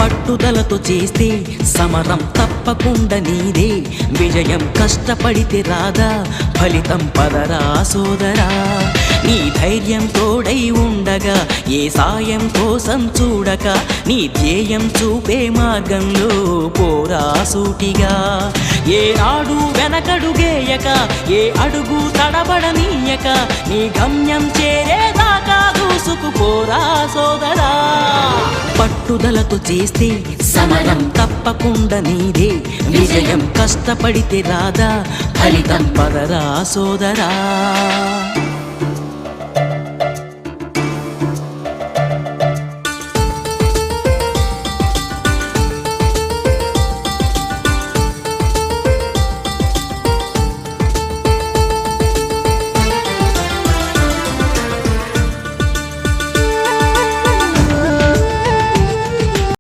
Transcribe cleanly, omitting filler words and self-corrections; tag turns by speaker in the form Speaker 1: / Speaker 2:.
Speaker 1: పట్టుదలతో చేస్తే సమరం తప్పకుండా నీదే, విజయం కష్టపడితే రాదా ఫలితం పదరా సోదరా. నీ ధైర్యం తోడై ఉండగా ఏ సాయం కోసం చూడక, నీ ధ్యేయం చూపే మార్గంలో పోరా సూటిగా. ఏ నాడు వెనకడుగేయక, ఏ అడుగు తడబడనీయక, నీ గమ్యం చేరేదాకా దూసుకుపోరా సోదరా. పట్టుదలతో చేస్తే సమరం తప్పకుండా నీదే, విజయం కష్టపడితే రాదా ఫలితం పదరా సోదరా.